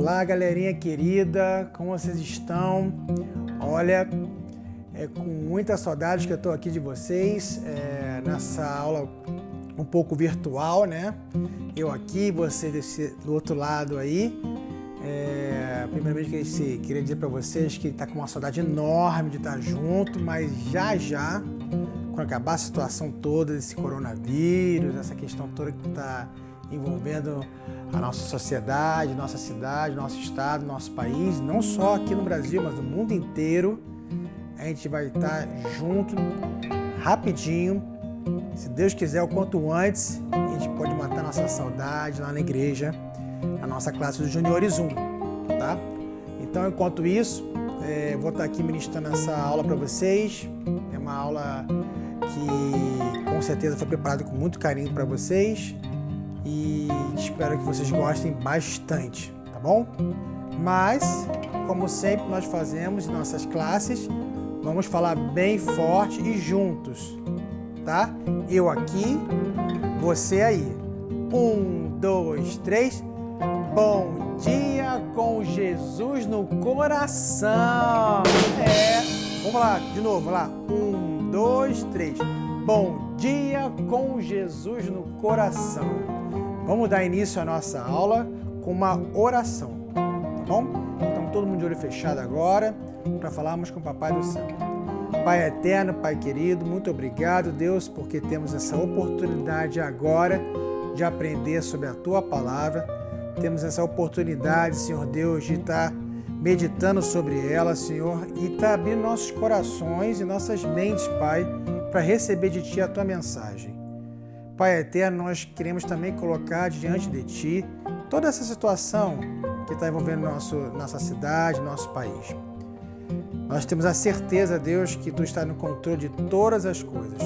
Olá, galerinha querida, como vocês estão? Olha, é com muita saudade que eu estou aqui de vocês, nessa aula um pouco virtual, né? Eu aqui, você do outro lado aí. Primeiramente, queria dizer para vocês que está com uma saudade enorme de estar junto, mas já, quando acabar a situação toda desse coronavírus, essa questão toda que está envolvendo a nossa sociedade, nossa cidade, nosso estado, nosso país, não só aqui no Brasil, mas no mundo inteiro, a gente vai estar junto rapidinho. Se Deus quiser, o quanto antes, a gente pode matar nossa saudade lá na igreja, na nossa classe dos Juniores 1, tá? Então, enquanto isso, vou estar aqui ministrando essa aula para vocês. É uma aula que, com certeza, foi preparada com muito carinho para vocês e espero que vocês gostem bastante, tá bom? Mas, como sempre nós fazemos em nossas classes, vamos falar bem forte e juntos, tá? Eu aqui, você aí. 1, 2, 3. Bom dia com Jesus no coração. Vamos lá, de novo, vamos lá. 1, 2, 3. Bom dia com Jesus no coração. Vamos dar início à nossa aula com uma oração, tá bom? Então, todo mundo de olho fechado agora, para falarmos com o Papai do Céu. Pai eterno, Pai querido, muito obrigado, Deus, porque temos essa oportunidade agora de aprender sobre a Tua Palavra. Temos essa oportunidade, Senhor Deus, de estar meditando sobre ela, Senhor, e estar abrindo nossos corações e nossas mentes, Pai, para receber de Ti a Tua mensagem. Pai eterno, nós queremos também colocar diante de Ti toda essa situação que está envolvendo nossa cidade, nosso país. Nós temos a certeza, Deus, que Tu está no controle de todas as coisas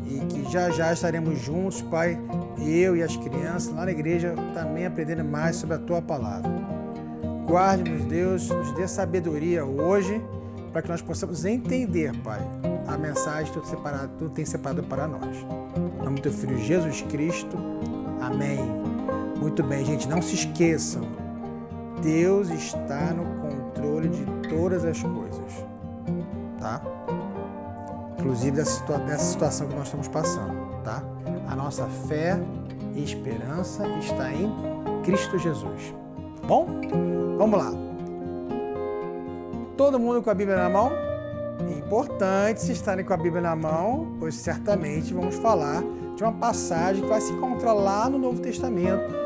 e que já estaremos juntos, Pai, eu e as crianças lá na igreja também aprendendo mais sobre a Tua Palavra. Guarde-nos, Deus, nos dê sabedoria hoje para que nós possamos entender, Pai, a mensagem que Tu tem separado para nós. Em nome do Teu Filho Jesus Cristo. Amém. Muito bem, gente, não se esqueçam. Deus está no controle de todas as coisas, tá? Inclusive dessa situação que nós estamos passando, tá? A nossa fé e esperança está em Cristo Jesus. Bom, vamos lá. Todo mundo com a Bíblia na mão? É importante se estarem com a Bíblia na mão, pois certamente vamos falar de uma passagem que vai se encontrar lá no Novo Testamento.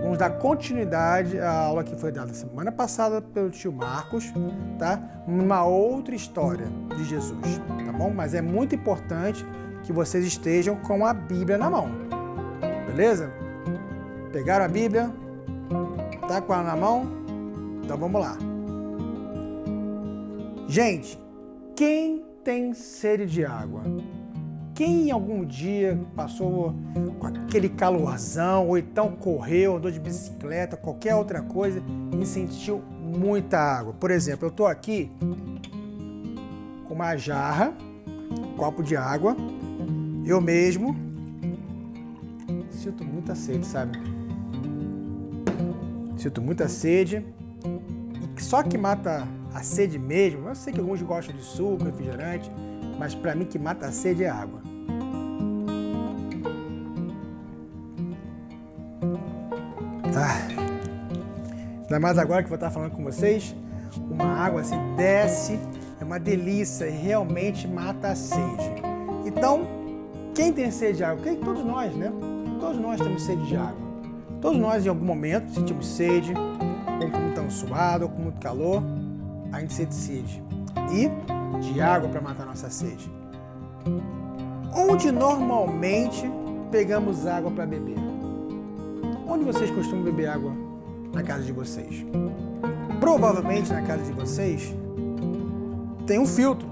Vamos dar continuidade à aula que foi dada semana passada pelo tio Marcos, tá? Uma outra história de Jesus, tá bom? Mas é muito importante que vocês estejam com a Bíblia na mão, beleza? Pegaram a Bíblia? Tá com ela na mão? Então vamos lá. Gente, quem tem sede de água? Quem algum dia passou com aquele calorzão, ou então correu, andou de bicicleta, qualquer outra coisa e sentiu muita água? Por exemplo, eu estou aqui com uma jarra, um copo de água, eu mesmo sinto muita sede, sabe? Sinto muita sede, e só que mata a sede mesmo, eu sei que alguns gostam de suco, refrigerante, mas para mim que mata a sede é água. Ainda mais agora que vou estar falando com vocês, uma água assim desce, é uma delícia e realmente mata a sede. Então, quem tem sede de água? Todos nós, né? Todos nós temos sede de água. Todos nós em algum momento sentimos sede, ou com muito suado, ou com muito calor, a gente sente sede. E de água para matar a nossa sede. Onde normalmente pegamos água para beber? Onde vocês costumam beber água na casa de vocês? Provavelmente na casa de vocês tem um filtro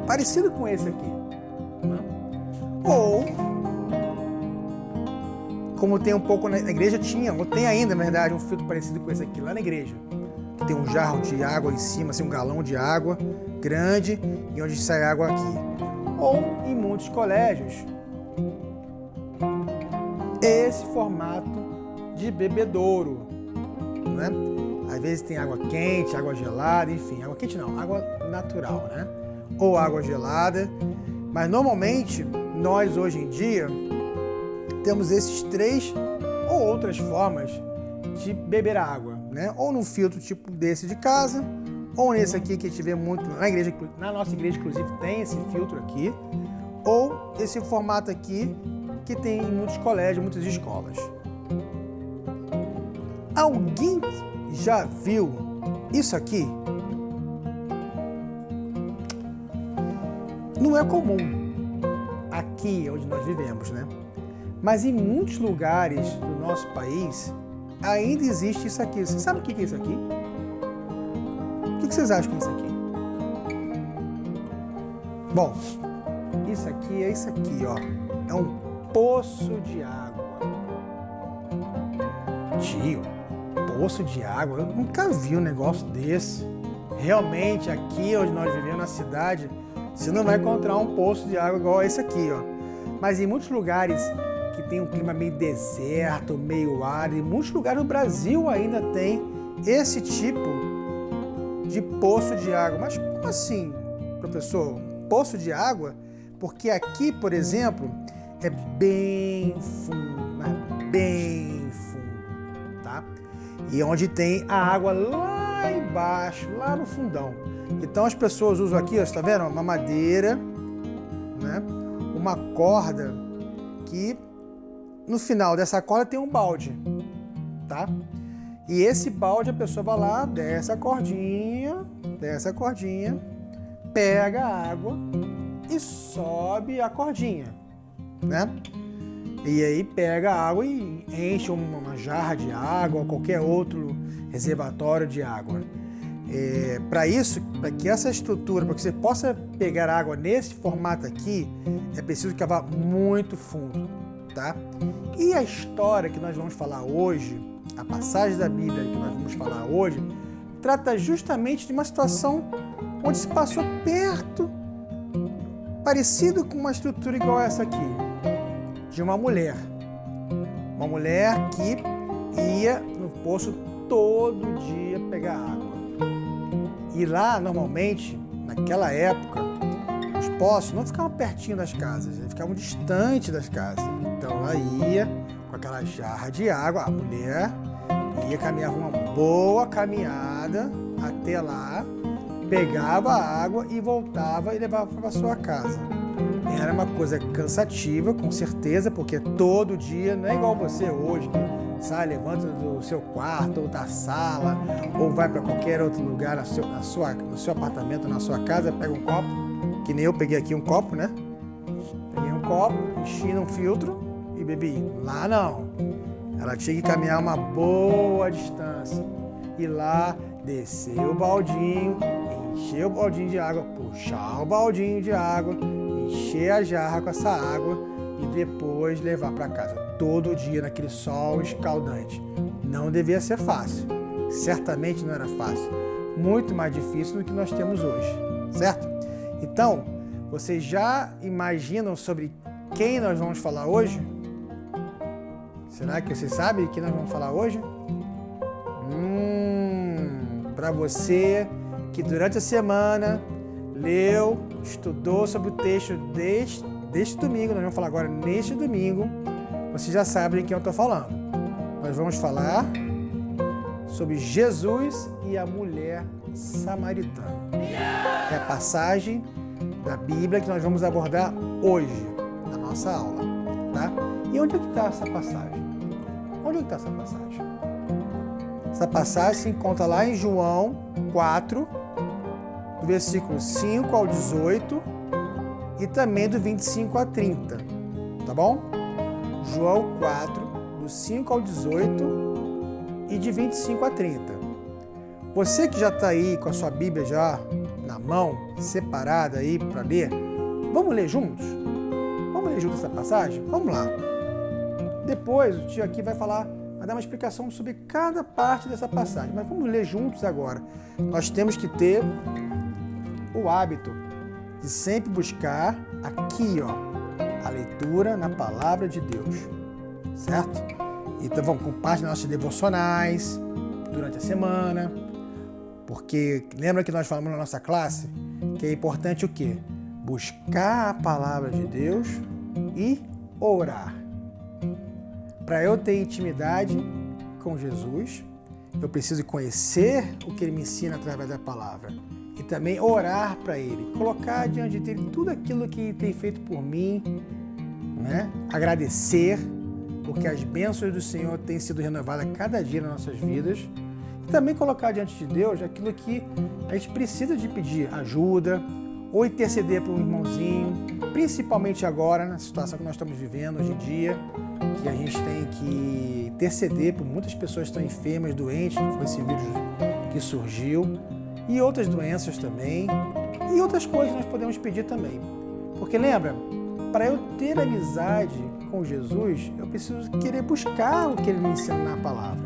parecido com esse aqui, né? Ou como tem um pouco na igreja, tinha, ou tem ainda, na verdade, um filtro parecido com esse aqui lá na igreja, que tem um jarro de água em cima, assim, um galão de água grande e onde sai água aqui. Ou em muitos colégios, esse formato de bebedouro, né? Às vezes tem água quente, água gelada, enfim, água quente não, água natural, né? Ou água gelada, mas normalmente nós hoje em dia temos esses 3 ou outras formas de beber a água, né? Ou num filtro tipo desse de casa, ou nesse aqui que a gente vê muito na nossa igreja, inclusive tem esse filtro aqui, ou esse formato aqui que tem em muitos colégios, muitas escolas. Alguém já viu isso aqui? Não é comum aqui onde nós vivemos, né? Mas em muitos lugares do nosso país ainda existe isso aqui. Você sabe o que é isso aqui? O que vocês acham que é isso aqui? Bom, isso aqui é isso aqui, ó. É um poço de água. Tio, poço de água? Eu nunca vi um negócio desse. Realmente, aqui onde nós vivemos na cidade, você não vai encontrar um poço de água igual esse aqui, ó. Mas em muitos lugares que tem um clima meio deserto, meio árido, em muitos lugares do Brasil ainda tem esse tipo de poço de água. Mas como assim, professor? Poço de água? Porque aqui, por exemplo, é bem fundo, mas bem fundo, tá? E onde tem a água lá embaixo, lá no fundão. Então as pessoas usam aqui, ó, você tá vendo? Uma madeira, né? Uma corda que no final dessa corda tem um balde, tá? E esse balde a pessoa vai lá, desce a cordinha, pega a água e sobe a cordinha, né? E aí pega a água e enche uma jarra de água ou qualquer outro reservatório de água. Para isso, para que essa estrutura, para que você possa pegar água nesse formato aqui, é preciso cavar muito fundo, tá? E a história que nós vamos falar hoje, a passagem da Bíblia que nós vamos falar hoje, trata justamente de uma situação onde se passou perto, parecido com uma estrutura igual a essa aqui, de uma mulher que ia no poço todo dia pegar água. E lá, normalmente, naquela época, os poços não ficavam pertinho das casas, eles ficavam distantes das casas. Então ela ia com aquela jarra de água, a mulher ia caminhar uma boa caminhada até lá, pegava a água e voltava e levava para sua casa. Era uma coisa cansativa, com certeza, porque todo dia, não é igual você hoje, que sai, levanta do seu quarto ou da sala, ou vai para qualquer outro lugar no seu apartamento, na sua casa, pega um copo, que nem eu peguei aqui um copo, né? Peguei um copo, enchi num filtro e bebi. Lá não. Ela tinha que caminhar uma boa distância. Ir lá, descer o baldinho, encher o baldinho de água, puxar o baldinho de água, encher a jarra com essa água e depois levar para casa. Todo dia naquele sol escaldante. Não devia ser fácil. Certamente não era fácil. Muito mais difícil do que nós temos hoje, certo? Então, vocês já imaginam sobre quem nós vamos falar hoje? Será que vocês sabem quem nós vamos falar hoje? Para você que durante a semana leu, estudou sobre o texto deste domingo, nós vamos falar agora neste domingo, vocês já sabem de quem eu estou falando. Nós vamos falar sobre Jesus e a mulher samaritana. É a passagem da Bíblia que nós vamos abordar hoje, na nossa aula, tá? E onde é que está essa passagem? Onde é que está essa passagem? Essa passagem se encontra lá em João 4, do versículo 5 ao 18 e também do 25 a 30, tá bom? João 4, do 5 ao 18 e de 25 a 30. Você que já está aí com a sua Bíblia já na mão, separada aí para ler, vamos ler juntos? Vamos ler juntos essa passagem? Vamos lá. Depois o tio aqui vai dar uma explicação sobre cada parte dessa passagem, mas vamos ler juntos agora. Nós temos que ter o hábito de sempre buscar aqui, ó, a leitura na palavra de Deus, certo? Então vamos com parte das nossas devocionais, durante a semana, porque lembra que nós falamos na nossa classe que é importante o quê? Buscar a palavra de Deus e orar. Para eu ter intimidade com Jesus, eu preciso conhecer o que Ele me ensina através da palavra e também orar para Ele, colocar diante dele tudo aquilo que Ele tem feito por mim, né? Agradecer, porque as bênçãos do Senhor têm sido renovadas cada dia nas nossas vidas. E também colocar diante de Deus aquilo que a gente precisa de pedir ajuda ou interceder por um irmãozinho, principalmente agora, na situação que nós estamos vivendo hoje em dia, que a gente tem que interceder por muitas pessoas que estão enfermas, doentes com esse vírus que surgiu, e outras doenças também, e outras coisas nós podemos pedir também. Porque lembra, para eu ter amizade com Jesus, eu preciso querer buscar o que Ele me ensina na palavra.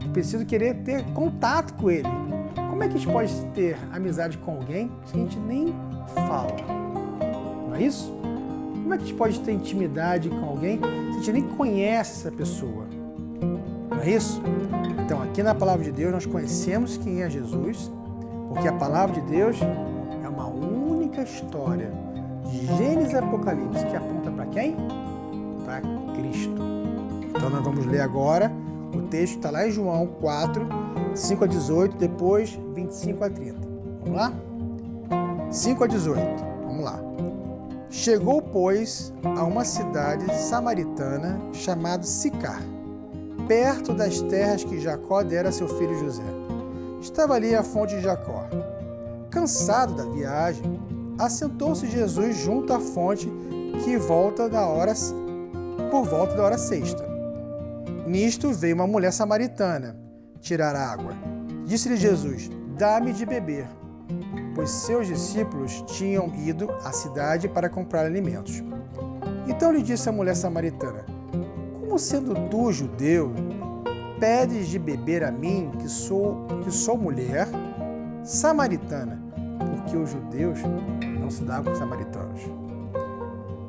Eu preciso querer ter contato com Ele. Como é que a gente pode ter amizade com alguém se a gente nem fala? Não é isso? Como é que a gente pode ter intimidade com alguém se a gente nem conhece essa pessoa? Não é isso? Então, aqui na Palavra de Deus, nós conhecemos quem é Jesus, porque a Palavra de Deus é uma única história, de Gênesis e Apocalipse, que aponta para quem? Para Cristo. Então, nós vamos ler agora o texto que está lá em João 4, 5 a 18, depois 25 a 30. Vamos lá? 5 a 18. Vamos lá. Chegou, pois, a uma cidade samaritana chamada Sicar, perto das terras que Jacó dera a seu filho José. Estava ali a fonte de Jacó. Cansado da viagem, assentou-se Jesus junto à fonte por volta da hora sexta. Nisto veio uma mulher samaritana tirar água. Disse-lhe Jesus: dá-me de beber, pois seus discípulos tinham ido à cidade para comprar alimentos. Então lhe disse a mulher samaritana: como sendo tu, judeu, pedes de beber a mim, que sou mulher samaritana? Porque os judeus não se davam com os samaritanos.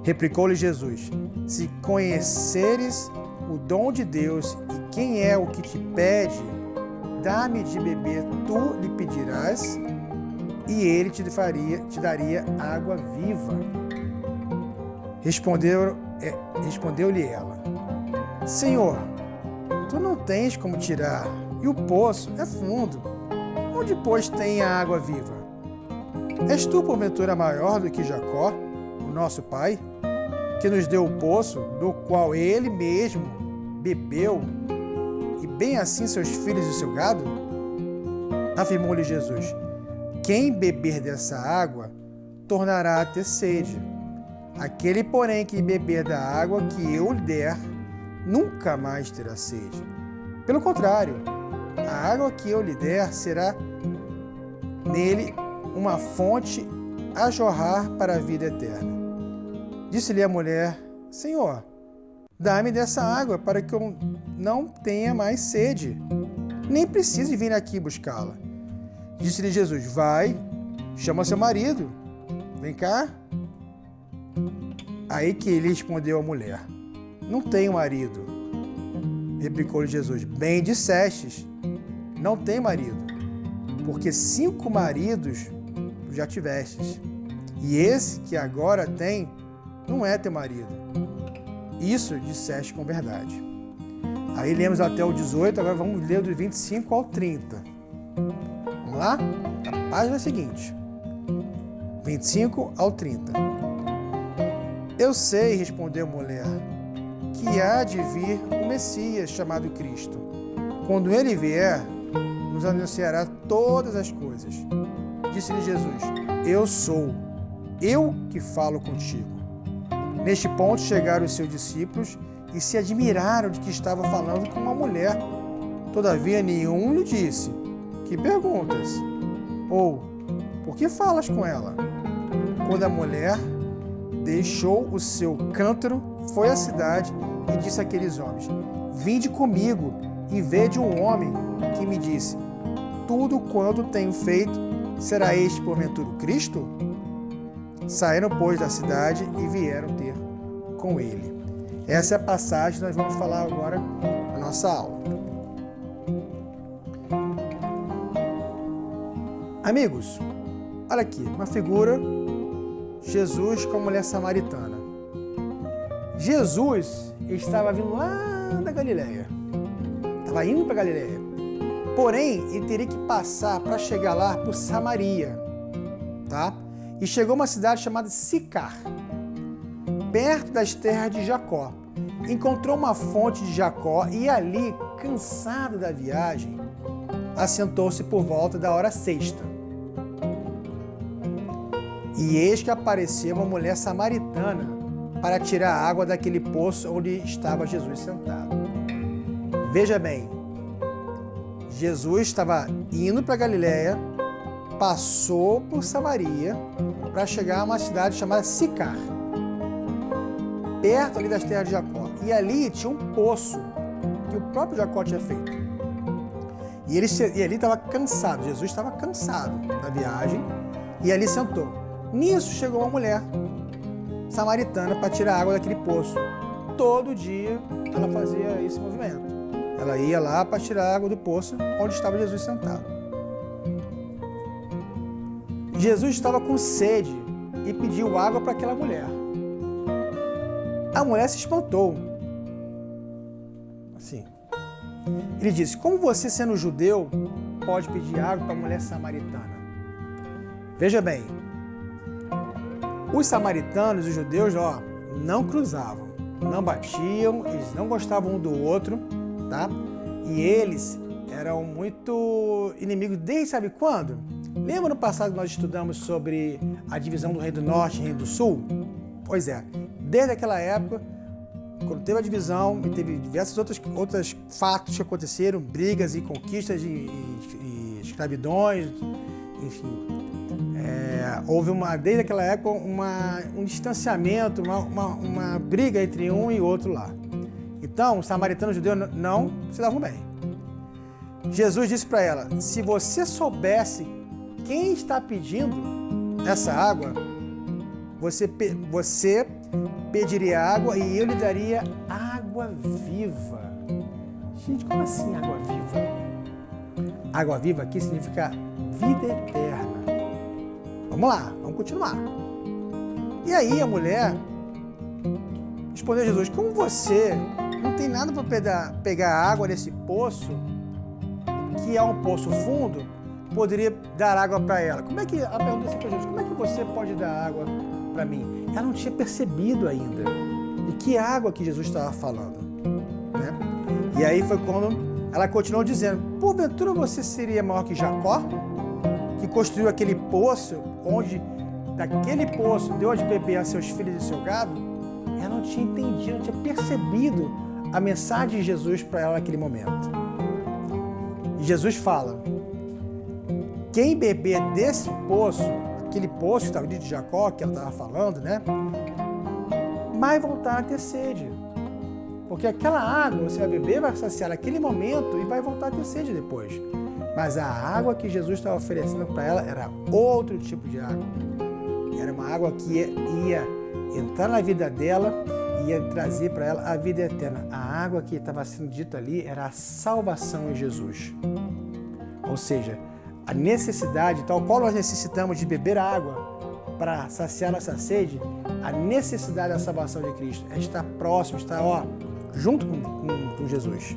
Replicou-lhe Jesus: se conheceres o dom de Deus e quem é o que te pede, dá-me de beber, tu lhe pedirás, e ele te daria água viva. Respondeu-lhe ela: Senhor, tu não tens como tirar, e o poço é fundo. Onde, pois, tem a água viva? És tu, porventura, maior do que Jacó, o nosso pai, que nos deu o poço, do qual ele mesmo bebeu, e bem assim seus filhos e seu gado? Afirmou-lhe Jesus: quem beber dessa água tornará a ter sede. Aquele, porém, que beber da água que eu lhe der, nunca mais terá sede. Pelo contrário, a água que eu lhe der será nele uma fonte a jorrar para a vida eterna. Disse-lhe a mulher: Senhor, dá-me dessa água para que eu não tenha mais sede, nem precise vir aqui buscá-la. Disse-lhe Jesus: vai, chama seu marido, vem cá. Aí que ele respondeu à mulher: não tenho marido. Replicou-lhe Jesus: bem dissestes, não tem marido, porque 5 maridos já tivestes, e esse que agora tem não é teu marido. Isso disseste com verdade. Aí lemos até o 18, agora vamos ler do 25 ao 30. Vamos lá? A página seguinte. 25 ao 30. Eu sei, respondeu a mulher, que há de vir o Messias chamado Cristo. Quando ele vier, nos anunciará todas as coisas. Disse-lhe Jesus: eu sou, eu que falo contigo. Neste ponto chegaram os seus discípulos e se admiraram de que estava falando com uma mulher. Todavia nenhum lhe disse: que perguntas? Ou, por que falas com ela? Quando a mulher deixou o seu cântaro, foi à cidade e disse àqueles homens: vinde comigo e vede um homem que me disse: tudo quanto tenho feito, será este porventura o Cristo? Saíram, pois, da cidade e vieram ter com ele. Essa é a passagem que nós vamos falar agora na nossa aula. Amigos, olha aqui, uma figura, Jesus com a mulher samaritana. Jesus estava vindo lá da Galileia, estava indo para Galileia, porém ele teria que passar para chegar lá por Samaria, tá? E chegou a uma cidade chamada Sicar, perto das terras de Jacó. Encontrou uma fonte de Jacó e ali, cansado da viagem, assentou-se por volta da hora sexta. E eis que apareceu uma mulher samaritana para tirar água daquele poço onde estava Jesus sentado. Veja bem, Jesus estava indo para Galileia, passou por Samaria para chegar a uma cidade chamada Sicar, perto ali das terras de Jacó. E ali tinha um poço que o próprio Jacó tinha feito. E ali estava cansado, Jesus estava cansado da viagem e ali sentou. Nisso chegou uma mulher samaritana para tirar água daquele poço. Todo dia ela fazia esse movimento. Ela ia lá para tirar água do poço onde estava Jesus sentado. Jesus estava com sede e pediu água para aquela mulher. A mulher se espantou. Assim. Ele disse: como você, sendo judeu, pode pedir água para a mulher samaritana? Veja bem, os samaritanos e os judeus, não cruzavam, não batiam, eles não gostavam um do outro, tá? E eles eram muito inimigos desde sabe quando? Lembra no passado que nós estudamos sobre a divisão do Reino do Norte e Reino do Sul? Pois é, desde aquela época, quando teve a divisão e teve diversos outros fatos que aconteceram, brigas e conquistas e escravidões, enfim, houve desde aquela época um distanciamento, uma briga entre um e outro lá. Então, os samaritanos e os judeus não se davam bem. Jesus disse para ela: se você soubesse quem está pedindo essa água, você pediria água e eu lhe daria água viva. Gente, como assim água viva? Água viva aqui significa vida eterna. Vamos lá, vamos continuar. E aí a mulher respondeu a Jesus: como você não tem nada para pegar água nesse poço, que é um poço fundo, poderia dar água para ela? Como é que, ela perguntou assim para Jesus: como é que você pode dar água para mim? Ela não tinha percebido ainda de que água que Jesus estava falando, né? E aí foi quando ela continuou dizendo: porventura você seria maior que Jacó, que construiu aquele poço, onde daquele poço deu de beber a seus filhos e seu gado? Ela não tinha entendido, não tinha percebido a mensagem de Jesus para ela naquele momento. E Jesus fala: quem beber desse poço, aquele poço que estava de Jacó, que ela estava falando, né, vai voltar a ter sede. Porque aquela água você vai beber, vai saciar naquele momento e vai voltar a ter sede depois. Mas a água que Jesus estava oferecendo para ela era outro tipo de água. Era uma água que ia entrar na vida dela e ia trazer para ela a vida eterna. A água que estava sendo dita ali era a salvação em Jesus. Ou seja, a necessidade, tal qual nós necessitamos de beber água para saciar nossa sede, a necessidade da salvação de Cristo é estar próximo, estar junto com Jesus.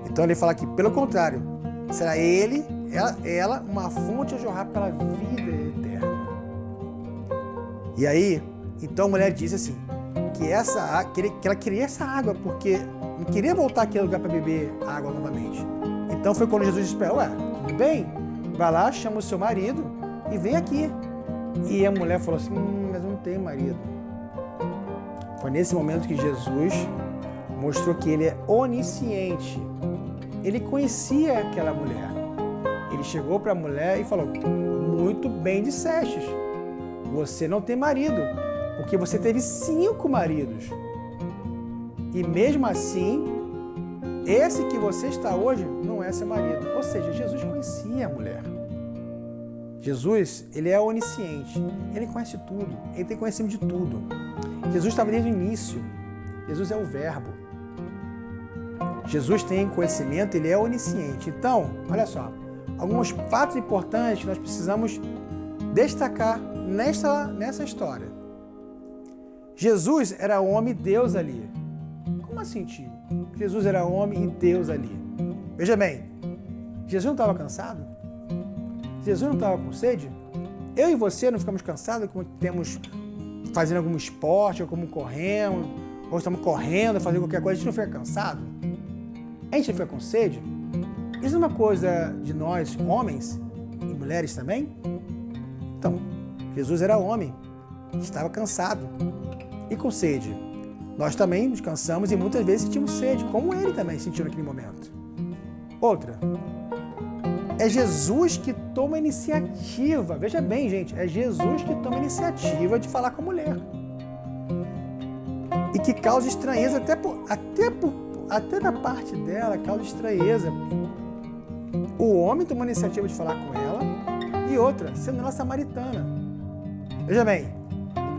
Então ele fala que, pelo contrário, será ela uma fonte a jorrar pela vida eterna. E aí, então a mulher disse assim, que ela queria essa água, porque não queria voltar àquele lugar para beber água novamente. Então foi quando Jesus disse para ela: tudo bem, vai lá, chama o seu marido e vem aqui. E a mulher falou assim: mas eu não tenho marido. Foi nesse momento que Jesus mostrou que ele é onisciente. Ele conhecia aquela mulher. Ele chegou para a mulher e falou: muito bem dissestes, você não tem marido, porque você teve 5 maridos. E mesmo assim, esse que você está hoje não é seu marido. Ou seja, Jesus conhecia a mulher. Jesus, ele é onisciente. Ele conhece tudo. Ele tem conhecimento de tudo. Jesus estava desde o início. Jesus é o verbo. Jesus tem conhecimento, ele é onisciente. Então, olha só. alguns fatos importantes que nós precisamos destacar nessa história. Jesus era homem e Deus ali. Como assim, tio? Jesus era homem e Deus ali. Veja bem, Jesus não estava cansado? Jesus não estava com sede? Eu e você não ficamos cansados como temos fazendo algum esporte, ou como correndo, ou estamos correndo, fazendo qualquer coisa, a gente não fica cansado? A gente fica com sede? Isso é uma coisa de nós, homens e mulheres também? Então, Jesus era homem, estava cansado e com sede. Nós também nos cansamos e muitas vezes sentimos sede, como ele também sentiu naquele momento. Outra, é Jesus que toma a iniciativa. Veja bem, gente, é Jesus que toma a iniciativa de falar com a mulher. E que causa estranheza, até da parte dela, causa estranheza. O homem toma a iniciativa de falar com ela e outra, sendo ela samaritana. Veja bem,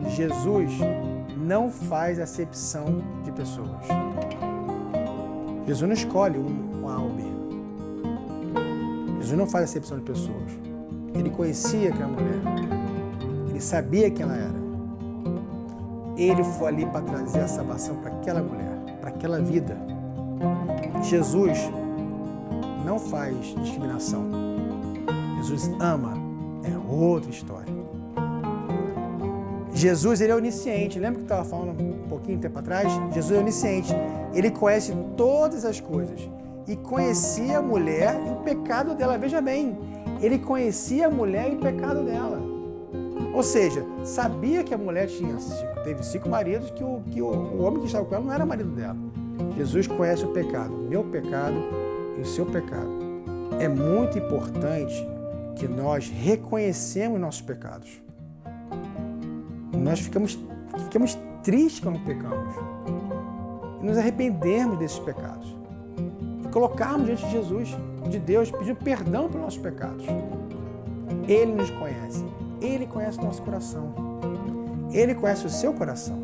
Jesus não faz acepção de pessoas. Jesus não escolhe um A ou B. Jesus não faz acepção de pessoas. Ele conhecia aquela mulher. Ele sabia quem ela era. Ele foi ali para trazer a salvação para aquela mulher, para aquela vida. Jesus não faz discriminação. Jesus ama. É outra história. Jesus, ele é onisciente. Lembra que eu estava falando um pouquinho tempo atrás? Jesus é onisciente. Ele conhece todas as coisas. E conhecia a mulher e o pecado dela. Veja bem, ele conhecia a mulher e o pecado dela. Ou seja, sabia que a mulher teve 5 maridos, que o homem que estava com ela não era marido dela. Jesus conhece o pecado, o meu pecado e o seu pecado. É muito importante que nós reconhecemos nossos pecados. Nós ficamos tristes quando pecamos. E nos arrependemos desses pecados. E colocarmos diante de Jesus, de Deus, pedindo perdão pelos nossos pecados. Ele nos conhece. Ele conhece o nosso coração. Ele conhece o seu coração.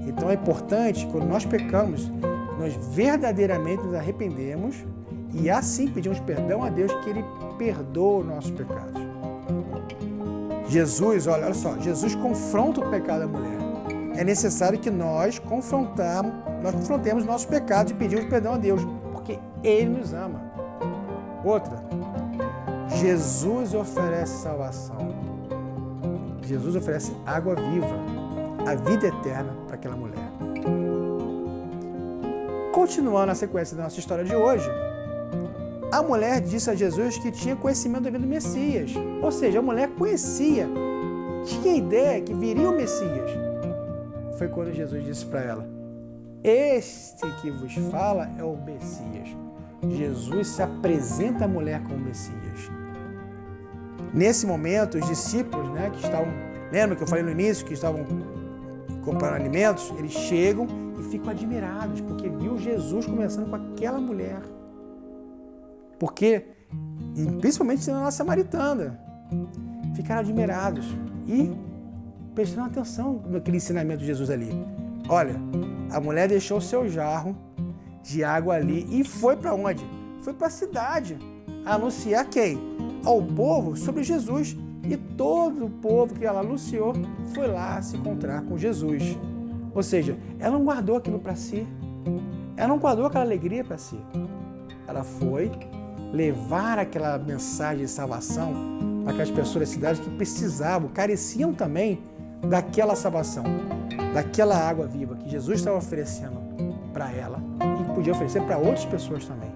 Então é importante, quando nós pecamos, nós verdadeiramente nos arrependemos e assim pedimos perdão a Deus, que Ele perdoa os nossos pecados. Jesus, olha só, Jesus confronta o pecado da mulher. É necessário que nós confrontemos nossos pecados e pedimos perdão a Deus, porque Ele nos ama. Outra, Jesus oferece salvação. Jesus oferece água viva, a vida eterna para aquela mulher. Continuando a sequência da nossa história de hoje, a mulher disse a Jesus que tinha conhecimento da vida do Messias. Ou seja, a mulher conhecia, tinha ideia que viria o Messias. Foi quando Jesus disse para ela: este que vos fala é o Messias. Jesus se apresenta à mulher como Messias. Nesse momento, os discípulos, que estavam, lembra que eu falei no início, que estavam comprando alimentos, eles chegam e ficam admirados, porque viu Jesus conversando com aquela mulher. Porque, e principalmente sendo ela samaritana, ficaram admirados e prestando atenção naquele ensinamento de Jesus ali. Olha, a mulher deixou o seu jarro de água ali e foi para onde? Foi para a cidade anunciar quem? Ao povo sobre Jesus. E todo o povo que ela anunciou foi lá se encontrar com Jesus. Ou seja, ela não guardou aquilo para si. Ela não guardou aquela alegria para si. Ela foi levar aquela mensagem de salvação para aquelas pessoas da cidade que precisavam, careciam também daquela salvação, daquela água viva que Jesus estava oferecendo para ela e podia oferecer para outras pessoas também.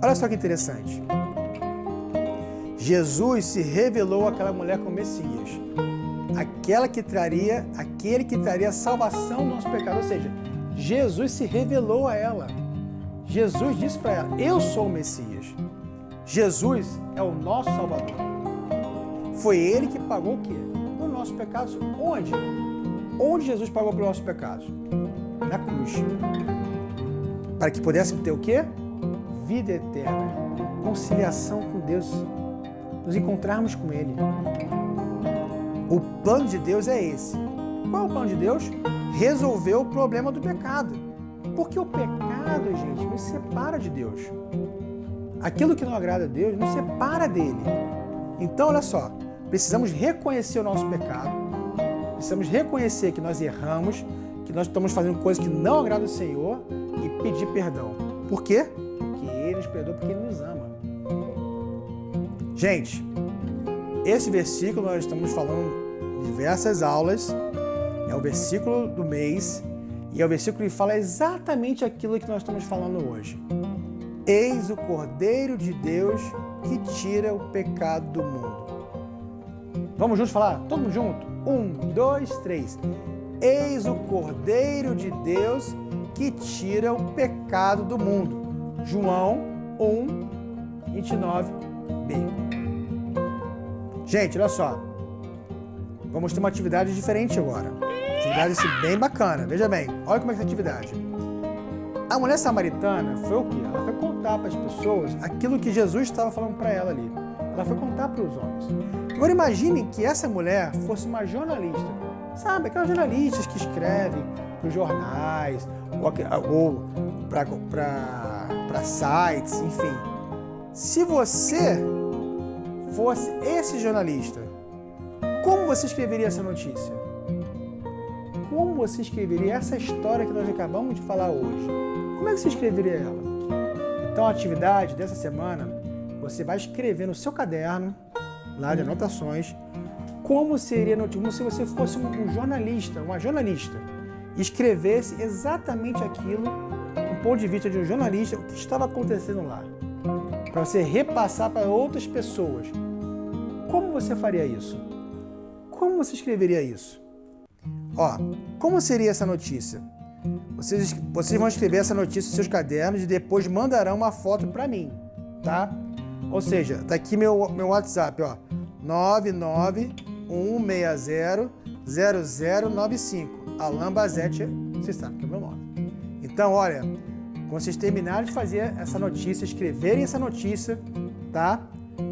Olha só que interessante. Jesus se revelou àquela mulher como Messias, aquele que traria salvação do nosso pecado. Ou seja, Jesus se revelou a ela. Jesus disse para ela: eu sou o Messias. Jesus é o nosso Salvador. Foi Ele que pagou o quê? Os nossos pecados. Onde? Onde Jesus pagou pelos nossos pecados? Na cruz. Para que pudéssemos ter o quê? Vida eterna. Conciliação com Deus. Nos encontrarmos com Ele. O plano de Deus é esse. Qual é o plano de Deus? Resolver o problema do pecado. Porque o pecado, gente, nos separa de Deus. Aquilo que não agrada a Deus nos separa dele. Então, olha só, precisamos reconhecer o nosso pecado, precisamos reconhecer que nós erramos, que nós estamos fazendo coisas que não agradam ao Senhor e pedir perdão. Por quê? Porque Ele nos perdoa, porque Ele nos ama. Gente, esse versículo nós estamos falando em diversas aulas, é o versículo do mês e é o versículo que fala exatamente aquilo que nós estamos falando hoje. Eis o Cordeiro de Deus que tira o pecado do mundo. Vamos juntos falar? Todo mundo junto? 1, 2, 3. Eis o Cordeiro de Deus que tira o pecado do mundo. João 1, 29b. Gente, olha só. Vamos ter uma atividade diferente agora. Atividade bem bacana. Veja bem, olha como é que é essa atividade. A mulher samaritana foi o quê? Ela foi contar para as pessoas aquilo que Jesus estava falando para ela ali. Ela foi contar para os homens. Agora imaginem que essa mulher fosse uma jornalista. Sabe, aquelas jornalistas que escrevem para os jornais ou para sites, enfim. Se você fosse esse jornalista, como você escreveria essa notícia? Como você escreveria essa história que nós acabamos de falar hoje? Como é que você escreveria ela? Então, a atividade dessa semana, você vai escrever no seu caderno, lá de anotações, como seria a notícia, como se você fosse um jornalista, uma jornalista, e escrevesse exatamente aquilo, do ponto de vista de um jornalista, o que estava acontecendo lá, para você repassar para outras pessoas. Como você faria isso? Como você escreveria isso? Ó, como seria essa notícia? Vocês vão escrever essa notícia nos seus cadernos e depois mandarão uma foto para mim, tá? Ou seja, tá aqui meu WhatsApp, ó, 991600095. Alan Bazete, vocês sabem que é o meu nome. Então, olha, quando vocês terminarem de fazer essa notícia, escreverem essa notícia, tá?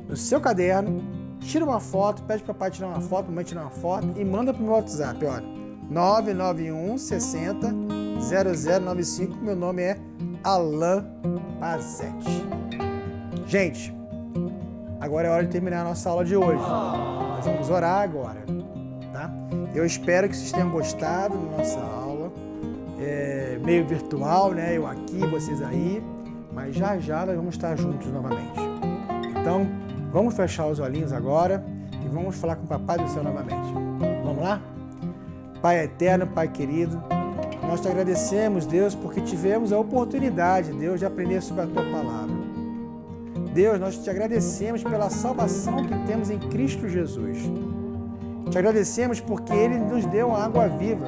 No seu caderno, tira uma foto, pede para o papai tirar uma foto, mamãe tirar uma foto e manda pro meu WhatsApp, olha, 991600095. Meu nome é Alan Bazete. Gente, agora é hora de terminar a nossa aula de hoje. Nós vamos orar agora, tá? Eu espero que vocês tenham gostado da nossa aula. É meio virtual, né? Eu aqui, vocês aí, mas já já nós vamos estar juntos novamente. Então, vamos fechar os olhinhos agora e vamos falar com o Papai do Céu novamente. Vamos lá? Pai eterno, Pai querido, nós te agradecemos, Deus, porque tivemos a oportunidade, Deus, de aprender sobre a Tua Palavra. Deus, nós te agradecemos pela salvação que temos em Cristo Jesus. Te agradecemos porque Ele nos deu a água viva.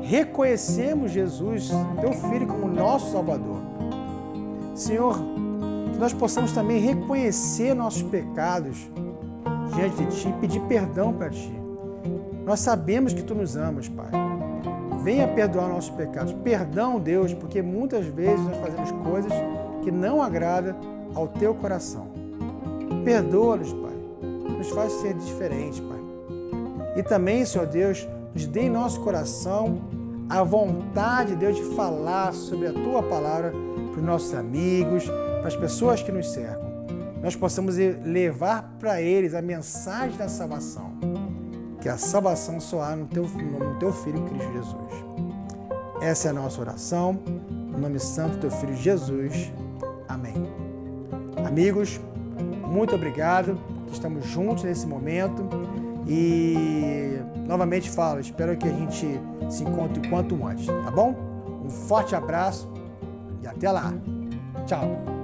Reconhecemos Jesus, Teu Filho, como nosso Salvador. Senhor, que nós possamos também reconhecer nossos pecados diante de Ti e pedir perdão para Ti. Nós sabemos que Tu nos amas, Pai. Venha perdoar nossos pecados. Perdão, Deus, porque muitas vezes nós fazemos coisas que não agradam ao Teu coração. Perdoa-nos, Pai. Nos faz ser diferentes, Pai. E também, Senhor Deus, nos dê em nosso coração a vontade, Deus, de falar sobre a Tua Palavra para os nossos amigos, para as pessoas que nos cercam. Nós possamos levar para eles a mensagem da salvação. Que a salvação só há no Teu Filho, Cristo Jesus. Essa é a nossa oração. No nome santo do Teu Filho Jesus. Amém. Amigos, muito obrigado, que estamos juntos nesse momento e novamente falo, espero que a gente se encontre o quanto antes, tá bom? Um forte abraço e até lá. Tchau.